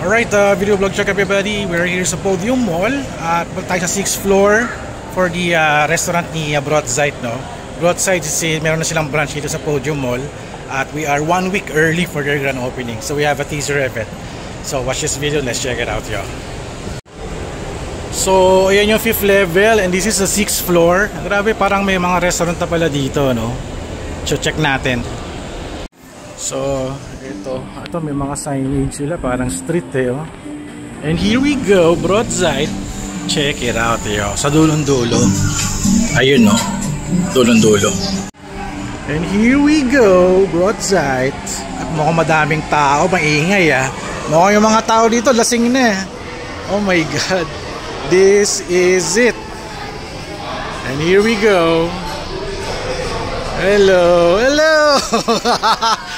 Alright, video vlog check everybody. We're here sa Podium Mall at tayo sa 6th floor for the restaurant ni Brotzeit, no? Brotzeit meron na silang branch dito sa Podium Mall at we are 1 week early for their grand opening. So we have a teaser event. So watch this video, let's check it out, yo. So ayan yung 5th level and this is the 6th floor. Grabe, parang may mga restaurant na pala dito, no? So check natin. So ito may mga signage sila, parang street oh. And here we go, Brotzeit. Check it out, yo. Sa dulong-dulo. Ayun, no. Dulong-dulo. And here we go, Brotzeit. At mukhang madaming tao, maingay Mukhang yung mga tao dito lasing na. Oh my God. This is it. And here we go. Hello, hello.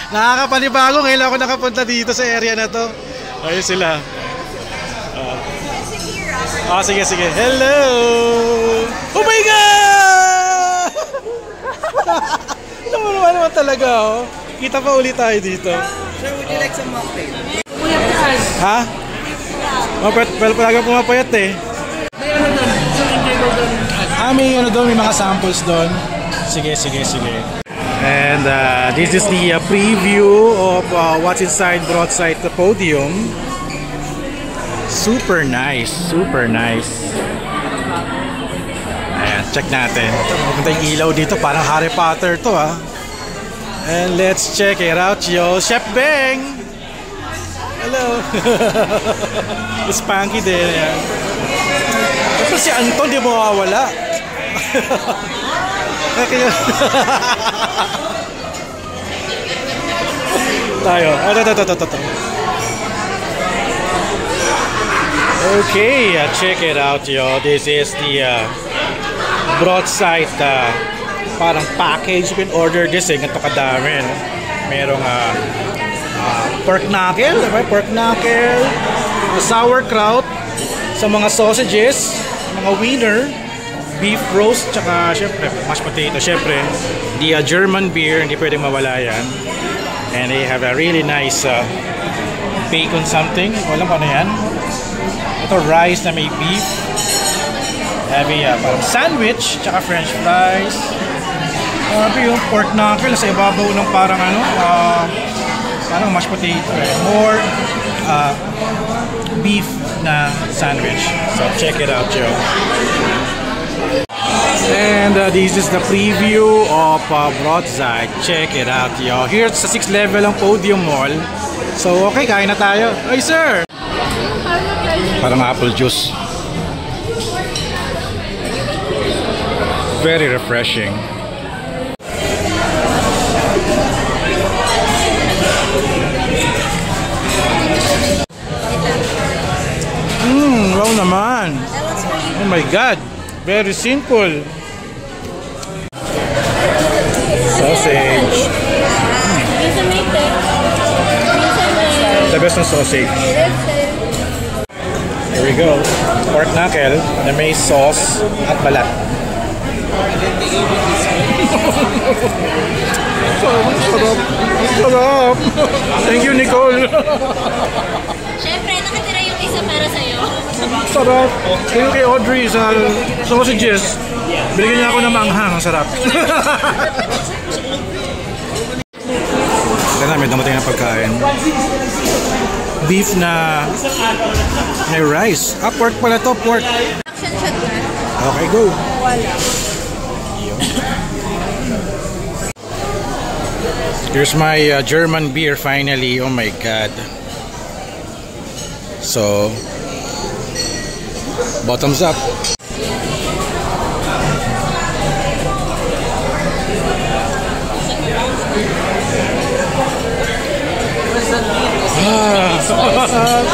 Nakakapanibago ngayon ako nakapunta dito sa area na to. Ayun sila. Sige. Hello. Oh my God. Naman talaga, oh. Kita pa ulit tayo dito. Sir, would you like some mocktail? Ha? Well, talaga pumapayat may ano doon, may mga samples doon. Sige. And this is the preview of what's inside Brotzeit the Podium. Super nice. Ayan, check natin. Maganda yung ilaw dito, parang Harry Potter to And let's check it out, yo. Chef Beng! Hello! Spanky din yan. Ito si Anton, di mo mawawala. Tayo. Ito. Okay, check it out, yo. This is the Brotzeit parang package. You can order this ganito kadami, no? Merong pork knuckle, diba? Pork knuckle, sauerkraut, sa mga sausages, mga wiener, beef roast, tsaka syempre mashed potato. Syempre the German beer, hindi pwedeng mawala yan. And they have a really nice bacon something, walang ano yan. Ito rice na may beef. Have a parang sandwich, tsaka french fries. Yung pork knuckle sa ibabaw ng parang parang mashed potato. More beef na sandwich. So check it out, Joe. And this is the preview of Brotzeit. Check it out, yo. Here sa 6th level ang Podium Mall. So okay, kain na tayo. Ay, sir! Parang apple juice. Very refreshing. Wow naman. Oh my God. Very simple. Sausage. The best ng sausage. Here we go. Pork knuckle na may sauce at balat. Sarap. Thank you, Nicole. Siyempre, nakatira yung isa para sa'yo. Sarap. Thank you kay Audrey sa sausages. Binigyan niya ako ng maanghang. Ang sarap. Kaya may dumating na pagkain. Beef na may rice. Pork pala to. Pork. Action shot ka? Okay, go. Wala. Here's my German beer finally. Oh my God. So bottoms up.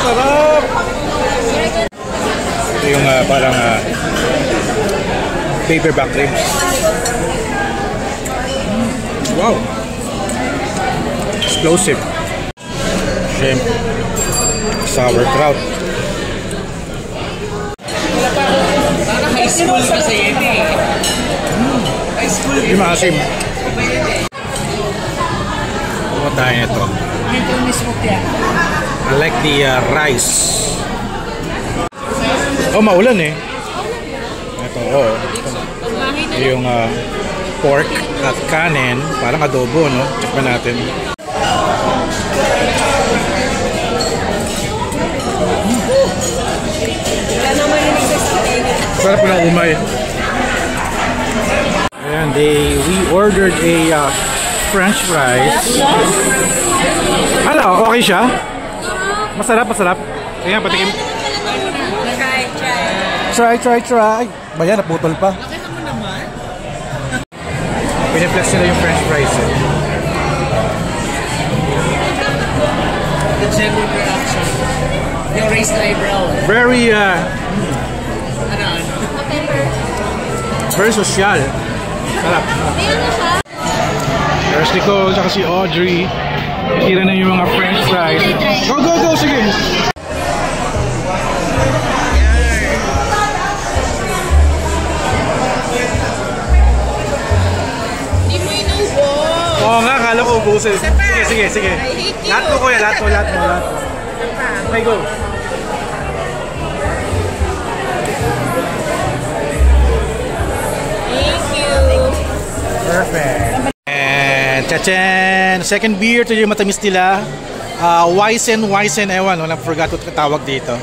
Sarap. Ito yung parang paperback ribs. Wow. Explosive. Shrimp. Sauerkraut. High school kasi yun High school. Hindi maasim. Tayo nito. I like the rice. Oh, maulan eh. Ito, oh. Yung pork at kanin, parang adobo, no? Check pa natin. Sarap po ng umay. Ayan, we ordered a French fries. Ano, okay siya? Masarap, masarap. Ayan, patikim. Try. Bayan, naputol pa. Piniflex nila yung French fries eh. The genuine reaction. Yung raised eyebrow. Very, Ano? very social. Sarap. There's Nicole, saka si Audrey. Tira na yung mga French fries. Go, sige! Hindi mo inubo. Oo nga, kala ko ubusin. Sige. Lahat mo kuya, lahat mo. Okay, go. Thank you. Perfect. And tachan! Second beer, ito yung matamis nila. Weizen, ewan, walang forgot what tawag dito.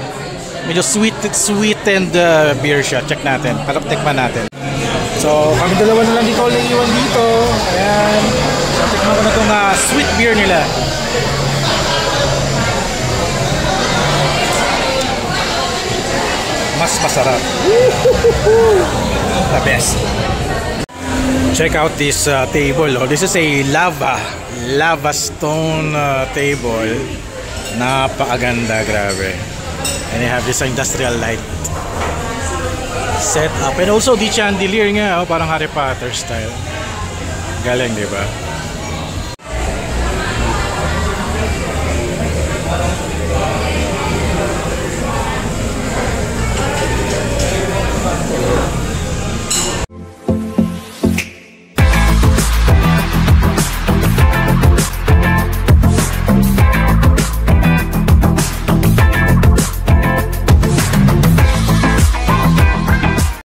Medyo sweetened beer siya. Check natin, para tikman natin. So, kami dalawa na lang dito iwan dito. Ayan. So, tikman ko na itong sweet beer nila. Mas masarap. The best. Check out this table. Oh. This is a lava stone table. Napakaganda, grabe. And they have this industrial light set up. And also the chandelier nga, oh, parang Harry Potter style. Galing, di ba?